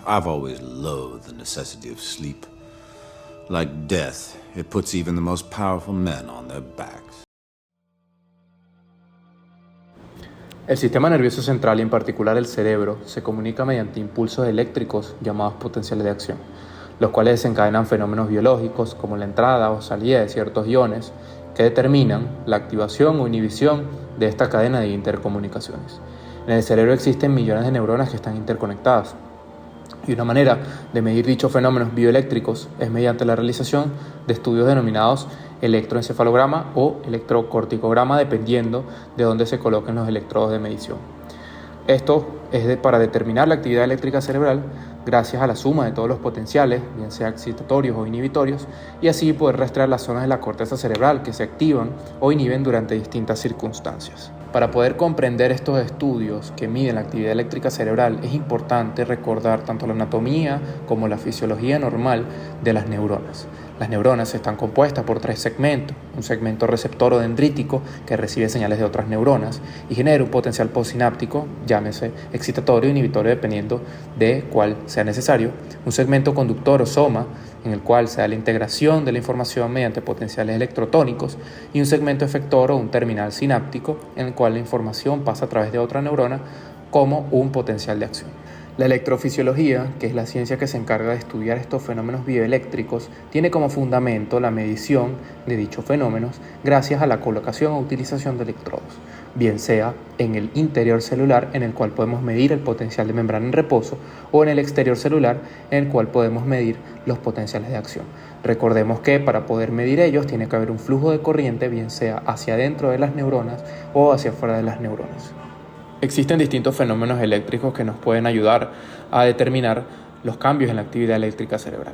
I've always loathed the necessity of sleep. Like death, it puts even the most powerful men on their backs. El sistema nervioso central y en particular el cerebro se comunica mediante impulsos eléctricos llamados potenciales de acción, los cuales desencadenan fenómenos biológicos como la entrada o salida de ciertos iones que determinan la activación o inhibición de esta cadena de intercomunicaciones. En el cerebro existen millones de neuronas que están interconectadas y una manera de medir dichos fenómenos bioeléctricos es mediante la realización de estudios denominados electroencefalograma o electrocorticograma dependiendo de dónde se coloquen los electrodos de medición. Esto es para determinar la actividad eléctrica cerebral gracias a la suma de todos los potenciales, bien sea excitatorios o inhibitorios, y así poder rastrear las zonas de la corteza cerebral que se activan o inhiben durante distintas circunstancias. Para poder comprender estos estudios que miden la actividad eléctrica cerebral es importante recordar tanto la anatomía como la fisiología normal de las neuronas. Las neuronas están compuestas por 3 segmentos, un segmento receptor o dendrítico que recibe señales de otras neuronas y genera un potencial postsináptico, llámese excitatorio o inhibitorio dependiendo de cuál sea necesario, un segmento conductor o soma en el cual se da la integración de la información mediante potenciales electrotónicos y un segmento efector o un terminal sináptico en el cual la información pasa a través de otra neurona como un potencial de acción. La electrofisiología, que es la ciencia que se encarga de estudiar estos fenómenos bioeléctricos, tiene como fundamento la medición de dichos fenómenos gracias a la colocación o utilización de electrodos, bien sea en el interior celular, en el cual podemos medir el potencial de membrana en reposo, o en el exterior celular, en el cual podemos medir los potenciales de acción. Recordemos que para poder medir ellos tiene que haber un flujo de corriente, bien sea hacia adentro de las neuronas o hacia afuera de las neuronas. Existen distintos fenómenos eléctricos que nos pueden ayudar a determinar los cambios en la actividad eléctrica cerebral.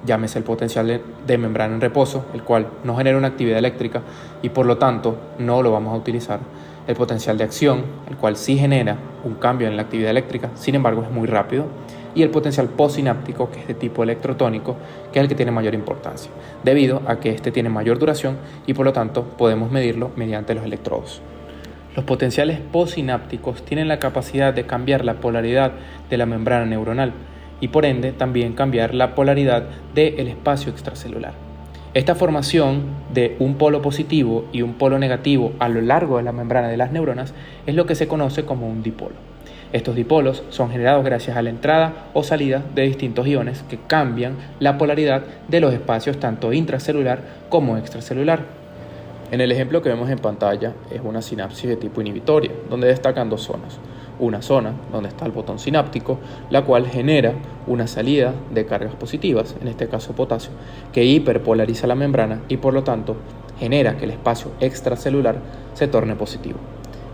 Llámese el potencial de membrana en reposo, el cual no genera una actividad eléctrica y por lo tanto no lo vamos a utilizar. El potencial de acción, el cual sí genera un cambio en la actividad eléctrica, sin embargo es muy rápido. Y el potencial postsináptico, que es de tipo electrotónico, que es el que tiene mayor importancia, debido a que este tiene mayor duración y por lo tanto podemos medirlo mediante los electrodos. Los potenciales postsinápticos tienen la capacidad de cambiar la polaridad de la membrana neuronal y por ende también cambiar la polaridad del espacio extracelular. Esta formación de un polo positivo y un polo negativo a lo largo de la membrana de las neuronas es lo que se conoce como un dipolo. Estos dipolos son generados gracias a la entrada o salida de distintos iones que cambian la polaridad de los espacios tanto intracelular como extracelular. En el ejemplo que vemos en pantalla es una sinapsis de tipo inhibitoria, donde destacan 2 zonas. Una zona donde está el botón sináptico, la cual genera una salida de cargas positivas, en este caso potasio, que hiperpolariza la membrana y por lo tanto genera que el espacio extracelular se torne positivo.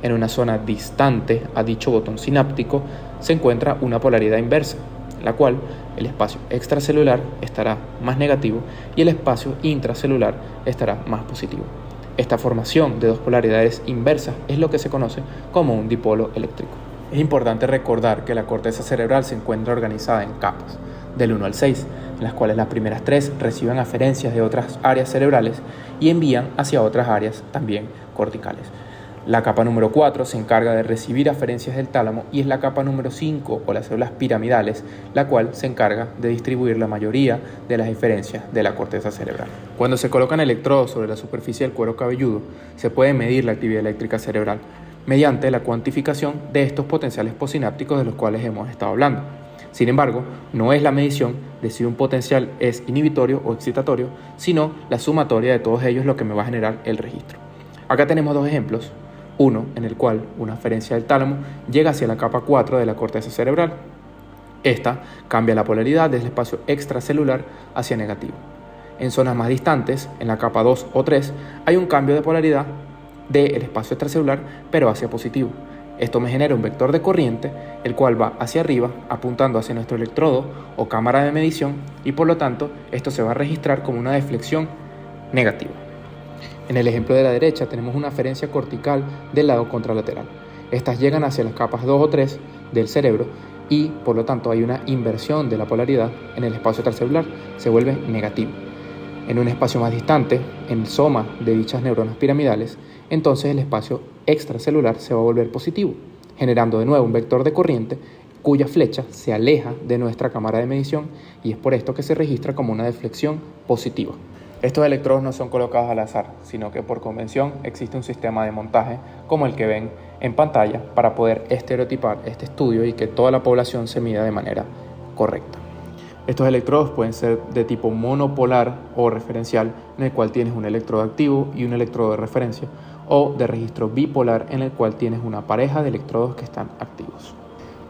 En una zona distante a dicho botón sináptico se encuentra una polaridad inversa, la cual el espacio extracelular estará más negativo y el espacio intracelular estará más positivo. Esta formación de 2 polaridades inversas es lo que se conoce como un dipolo eléctrico. Es importante recordar que la corteza cerebral se encuentra organizada en capas, del 1 al 6, en las cuales las primeras 3 reciben aferencias de otras áreas cerebrales y envían hacia otras áreas también corticales. La capa número 4 se encarga de recibir aferencias del tálamo y es la capa número 5 o las células piramidales, la cual se encarga de distribuir la mayoría de las eferencias de la corteza cerebral. Cuando se colocan electrodos sobre la superficie del cuero cabelludo, se puede medir la actividad eléctrica cerebral mediante la cuantificación de estos potenciales postsinápticos de los cuales hemos estado hablando. Sin embargo, no es la medición de si un potencial es inhibitorio o excitatorio, sino la sumatoria de todos ellos lo que me va a generar el registro. Acá tenemos 2 ejemplos. Uno en el cual una aferencia del tálamo llega hacia la capa 4 de la corteza cerebral. Esta cambia la polaridad del espacio extracelular hacia negativo. En zonas más distantes, en la capa 2 o 3, hay un cambio de polaridad del espacio extracelular, pero hacia positivo. Esto me genera un vector de corriente, el cual va hacia arriba, apuntando hacia nuestro electrodo o cámara de medición, y por lo tanto, esto se va a registrar como una deflexión negativa. En el ejemplo de la derecha tenemos una aferencia cortical del lado contralateral. Estas llegan hacia las capas 2 o 3 del cerebro y por lo tanto hay una inversión de la polaridad en el espacio extracelular, se vuelve negativo. En un espacio más distante, en el soma de dichas neuronas piramidales, entonces el espacio extracelular se va a volver positivo, generando de nuevo un vector de corriente cuya flecha se aleja de nuestra cámara de medición y es por esto que se registra como una deflexión positiva. Estos electrodos no son colocados al azar, sino que por convención existe un sistema de montaje como el que ven en pantalla para poder estereotipar este estudio y que toda la población se mida de manera correcta. Estos electrodos pueden ser de tipo monopolar o referencial, en el cual tienes un electrodo activo y un electrodo de referencia, o de registro bipolar, en el cual tienes una pareja de electrodos que están activos.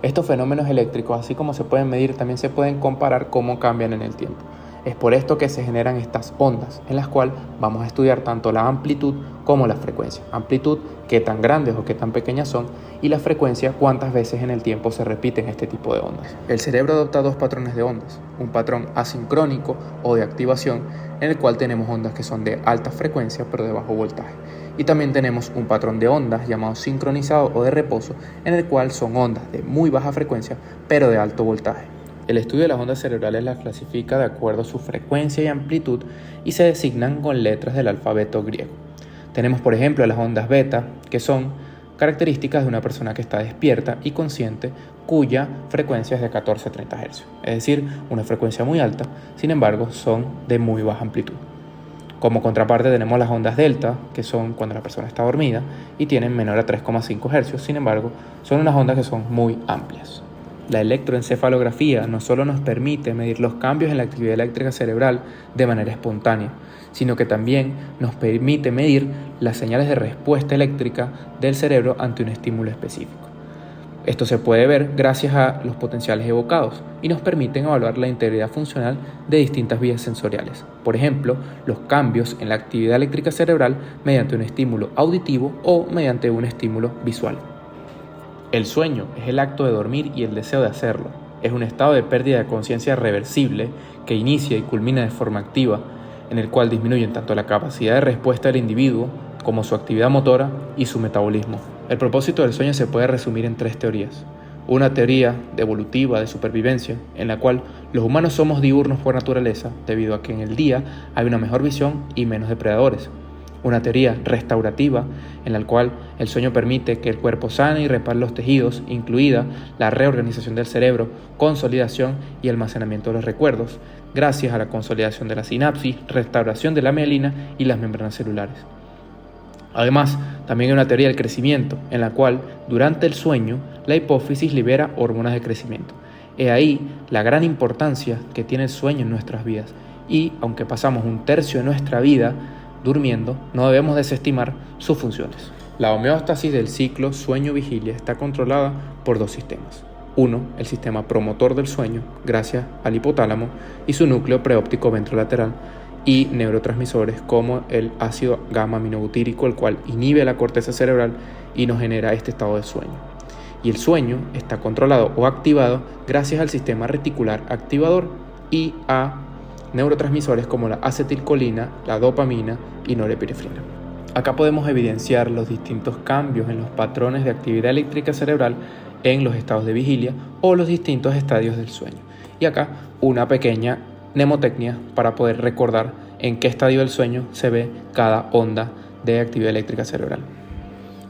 Estos fenómenos eléctricos, así como se pueden medir, también se pueden comparar cómo cambian en el tiempo. Es por esto que se generan estas ondas, en las cuales vamos a estudiar tanto la amplitud como la frecuencia. Amplitud, qué tan grandes o qué tan pequeñas son, y la frecuencia, cuántas veces en el tiempo se repiten este tipo de ondas. El cerebro adopta dos patrones de ondas, un patrón asincrónico o de activación, en el cual tenemos ondas que son de alta frecuencia pero de bajo voltaje. Y también tenemos un patrón de ondas llamado sincronizado o de reposo, en el cual son ondas de muy baja frecuencia pero de alto voltaje. El estudio de las ondas cerebrales las clasifica de acuerdo a su frecuencia y amplitud y se designan con letras del alfabeto griego. Tenemos, por ejemplo, las ondas beta, que son características de una persona que está despierta y consciente, cuya frecuencia es de 14 a 30 Hz, es decir, una frecuencia muy alta, sin embargo, son de muy baja amplitud. Como contraparte tenemos las ondas delta, que son cuando la persona está dormida y tienen menor a 3,5 Hz, sin embargo, son unas ondas que son muy amplias. La electroencefalografía no solo nos permite medir los cambios en la actividad eléctrica cerebral de manera espontánea, sino que también nos permite medir las señales de respuesta eléctrica del cerebro ante un estímulo específico. Esto se puede ver gracias a los potenciales evocados y nos permiten evaluar la integridad funcional de distintas vías sensoriales. Por ejemplo, los cambios en la actividad eléctrica cerebral mediante un estímulo auditivo o mediante un estímulo visual. El sueño es el acto de dormir y el deseo de hacerlo. Es un estado de pérdida de conciencia reversible que inicia y culmina de forma activa, en el cual disminuyen tanto la capacidad de respuesta del individuo como su actividad motora y su metabolismo. El propósito del sueño se puede resumir en tres teorías. Una teoría evolutiva de supervivencia, en la cual los humanos somos diurnos por naturaleza, debido a que en el día hay una mejor visión y menos depredadores. Una teoría restaurativa, en la cual el sueño permite que el cuerpo sane y repare los tejidos, incluida la reorganización del cerebro, consolidación y almacenamiento de los recuerdos, gracias a la consolidación de la sinapsis, restauración de la mielina y las membranas celulares. Además, también hay una teoría del crecimiento, en la cual, durante el sueño, la hipófisis libera hormonas de crecimiento. He ahí la gran importancia que tiene el sueño en nuestras vidas, y aunque pasamos un tercio de nuestra vida durmiendo, no debemos desestimar sus funciones. La homeostasis del ciclo sueño-vigilia está controlada por dos sistemas. Uno, el sistema promotor del sueño, gracias al hipotálamo y su núcleo preóptico ventrolateral, y neurotransmisores como el ácido gamma-aminobutírico, el cual inhibe la corteza cerebral y nos genera este estado de sueño. Y el sueño está controlado o activado gracias al sistema reticular activador y a neurotransmisores como la acetilcolina, la dopamina y norepinefrina. Acá podemos evidenciar los distintos cambios en los patrones de actividad eléctrica cerebral en los estados de vigilia o los distintos estadios del sueño. Y acá una pequeña mnemotecnia para poder recordar en qué estadio del sueño se ve cada onda de actividad eléctrica cerebral.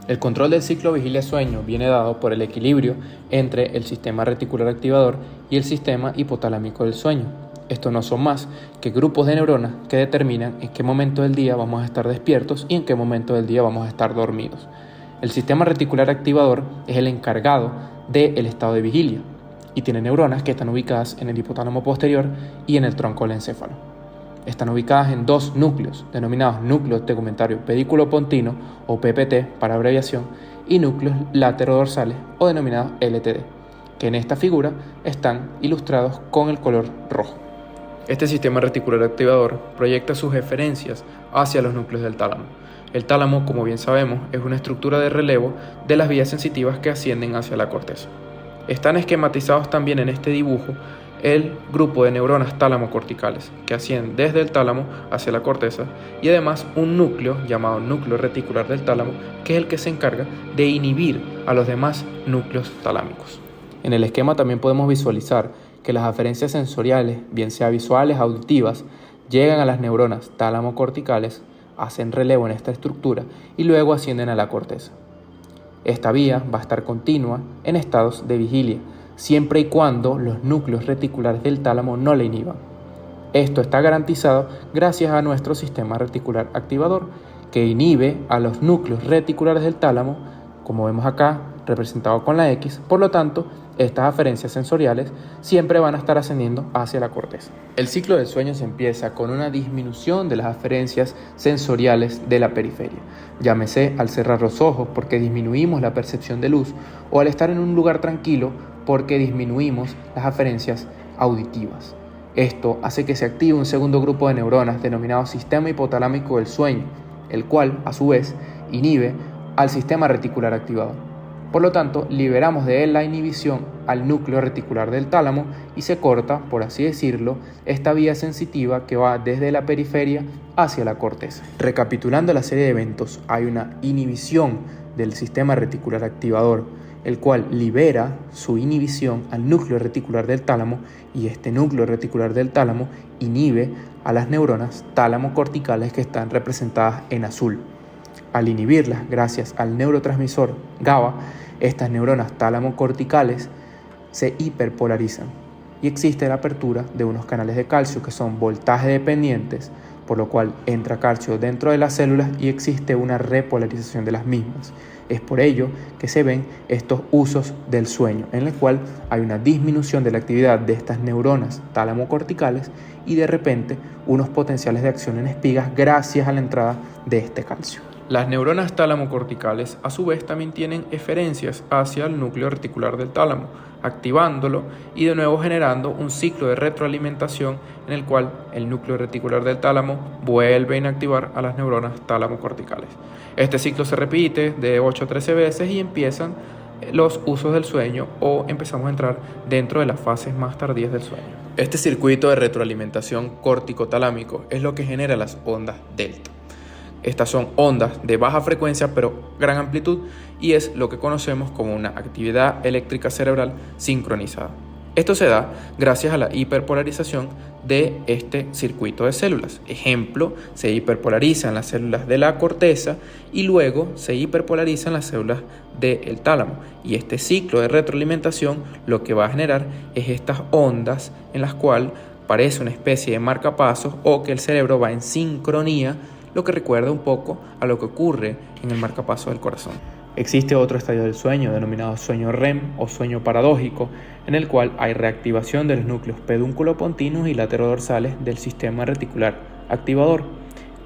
El control del ciclo vigilia-sueño viene dado por el equilibrio entre el sistema reticular activador y el sistema hipotalámico del sueño. Estos no son más que grupos de neuronas que determinan en qué momento del día vamos a estar despiertos y en qué momento del día vamos a estar dormidos. El sistema reticular activador es el encargado del estado de vigilia y tiene neuronas que están ubicadas en el hipotálamo posterior y en el tronco del encéfalo. Están ubicadas en dos núcleos, denominados núcleo tegumentario pedículo-pontino o PPT para abreviación, y núcleos látero-dorsales o denominados LTD, que en esta figura están ilustrados con el color rojo. Este sistema reticular activador proyecta sus eferencias hacia los núcleos del tálamo. El tálamo, como bien sabemos, es una estructura de relevo de las vías sensitivas que ascienden hacia la corteza. Están esquematizados también en este dibujo el grupo de neuronas tálamo-corticales que ascienden desde el tálamo hacia la corteza y además un núcleo llamado núcleo reticular del tálamo que es el que se encarga de inhibir a los demás núcleos talámicos. En el esquema también podemos visualizar que las aferencias sensoriales, bien sea visuales, auditivas, llegan a las neuronas tálamo-corticales, hacen relevo en esta estructura y luego ascienden a la corteza. Esta vía va a estar continua en estados de vigilia, siempre y cuando los núcleos reticulares del tálamo no le inhiban. Esto está garantizado gracias a nuestro sistema reticular activador, que inhibe a los núcleos reticulares del tálamo, como vemos acá, representado con la X. Por lo tanto, estas aferencias sensoriales siempre van a estar ascendiendo hacia la corteza. El ciclo del sueño se empieza con una disminución de las aferencias sensoriales de la periferia. Llámese al cerrar los ojos porque disminuimos la percepción de luz, o al estar en un lugar tranquilo porque disminuimos las aferencias auditivas. Esto hace que se active un segundo grupo de neuronas denominado sistema hipotalámico del sueño, el cual, a su vez, inhibe al sistema reticular activador. Por lo tanto, liberamos de él la inhibición al núcleo reticular del tálamo y se corta, por así decirlo, esta vía sensitiva que va desde la periferia hacia la corteza. Recapitulando la serie de eventos, hay una inhibición del sistema reticular activador, el cual libera su inhibición al núcleo reticular del tálamo, y este núcleo reticular del tálamo inhibe a las neuronas tálamo-corticales que están representadas en azul. Al inhibirlas gracias al neurotransmisor GABA, estas neuronas tálamo-corticales se hiperpolarizan y existe la apertura de unos canales de calcio que son voltaje dependientes, por lo cual entra calcio dentro de las células y existe una repolarización de las mismas. Es por ello que se ven estos usos del sueño, en el cual hay una disminución de la actividad de estas neuronas tálamo-corticales y de repente unos potenciales de acción en espigas gracias a la entrada de este calcio. Las neuronas tálamo-corticales a su vez también tienen eferencias hacia el núcleo reticular del tálamo, activándolo y de nuevo generando un ciclo de retroalimentación en el cual el núcleo reticular del tálamo vuelve a inactivar a las neuronas tálamo-corticales. Este ciclo se repite de 8 a 13 veces y empiezan los usos del sueño, o empezamos a entrar dentro de las fases más tardías del sueño. Este circuito de retroalimentación córtico-talámico es lo que genera las ondas delta. Estas son ondas de baja frecuencia pero gran amplitud y es lo que conocemos como una actividad eléctrica cerebral sincronizada. Esto se da gracias a la hiperpolarización de este circuito de células. Ejemplo, se hiperpolarizan las células de la corteza y luego se hiperpolarizan las células del tálamo. Y este ciclo de retroalimentación lo que va a generar es estas ondas en las cuales parece una especie de marcapasos o que el cerebro va en sincronía, lo que recuerda un poco a lo que ocurre en el marcapaso del corazón. Existe otro estadio del sueño denominado sueño REM o sueño paradójico, en el cual hay reactivación de los núcleos pedúnculo-pontinos y laterodorsales del sistema reticular activador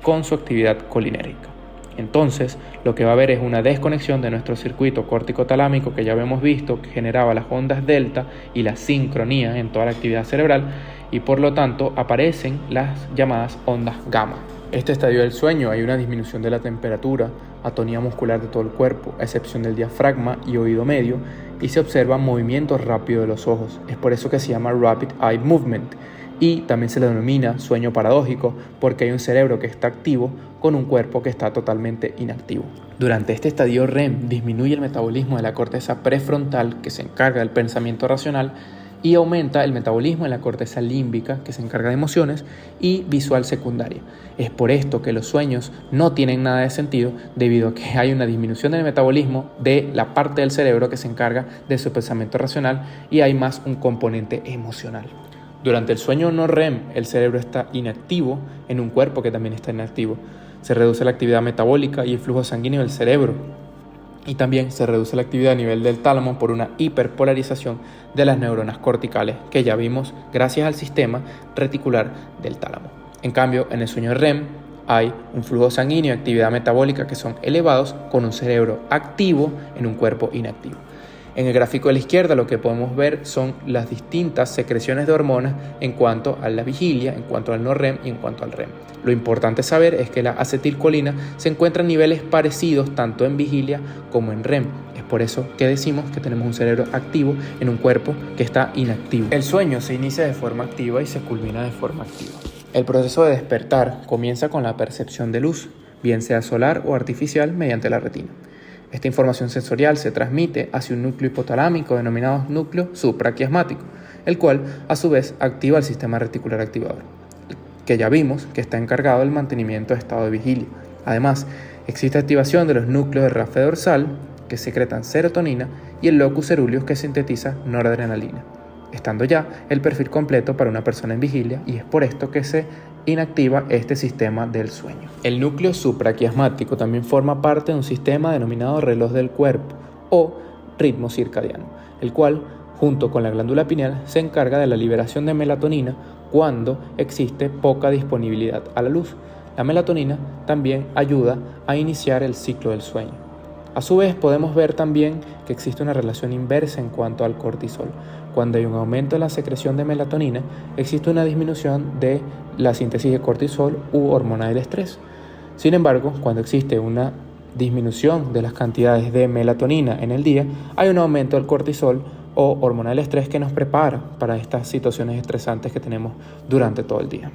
con su actividad colinérgica. Entonces, lo que va a haber es una desconexión de nuestro circuito córtico-talámico que ya habíamos visto, que generaba las ondas delta y la sincronía en toda la actividad cerebral, y por lo tanto aparecen las llamadas ondas gamma. Este estadio del sueño hay una disminución de la temperatura, atonía muscular de todo el cuerpo, a excepción del diafragma y oído medio, y se observa movimiento rápido de los ojos. Es por eso que se llama Rapid Eye Movement, y también se le denomina sueño paradójico porque hay un cerebro que está activo con un cuerpo que está totalmente inactivo. Durante este estadio REM disminuye el metabolismo de la corteza prefrontal, que se encarga del pensamiento racional, y aumenta el metabolismo en la corteza límbica, que se encarga de emociones, y visual secundaria. Es por esto que los sueños no tienen nada de sentido, debido a que hay una disminución del metabolismo de la parte del cerebro que se encarga de su pensamiento racional y hay más un componente emocional. Durante el sueño no REM, el cerebro está inactivo en un cuerpo que también está inactivo. Se reduce la actividad metabólica y el flujo sanguíneo del cerebro. Y también se reduce la actividad a nivel del tálamo por una hiperpolarización de las neuronas corticales que ya vimos gracias al sistema reticular del tálamo. En cambio, en el sueño REM hay un flujo sanguíneo y actividad metabólica que son elevados con un cerebro activo en un cuerpo inactivo. En el gráfico de la izquierda lo que podemos ver son las distintas secreciones de hormonas en cuanto a la vigilia, en cuanto al no REM y en cuanto al REM. Lo importante saber es que la acetilcolina se encuentra en niveles parecidos tanto en vigilia como en REM. Es por eso que decimos que tenemos un cerebro activo en un cuerpo que está inactivo. El sueño se inicia de forma activa y se culmina de forma activa. El proceso de despertar comienza con la percepción de luz, bien sea solar o artificial mediante la retina. Esta información sensorial se transmite hacia un núcleo hipotalámico denominado núcleo supraquiasmático, el cual a su vez activa el sistema reticular activador, que ya vimos que está encargado del mantenimiento de estado de vigilia. Además, existe activación de los núcleos de rafe dorsal que secretan serotonina, y el locus ceruleus, que sintetiza noradrenalina, estando ya el perfil completo para una persona en vigilia, y es por esto que se inactiva este sistema del sueño. El núcleo supraquiasmático también forma parte de un sistema denominado reloj del cuerpo o ritmo circadiano, el cual, junto con la glándula pineal, se encarga de la liberación de melatonina cuando existe poca disponibilidad a la luz. La melatonina también ayuda a iniciar el ciclo del sueño. A su vez, podemos ver también que existe una relación inversa en cuanto al cortisol. Cuando hay un aumento de la secreción de melatonina, existe una disminución de la síntesis de cortisol u hormona del estrés. Sin embargo, cuando existe una disminución de las cantidades de melatonina en el día, hay un aumento del cortisol o hormona del estrés que nos prepara para estas situaciones estresantes que tenemos durante todo el día.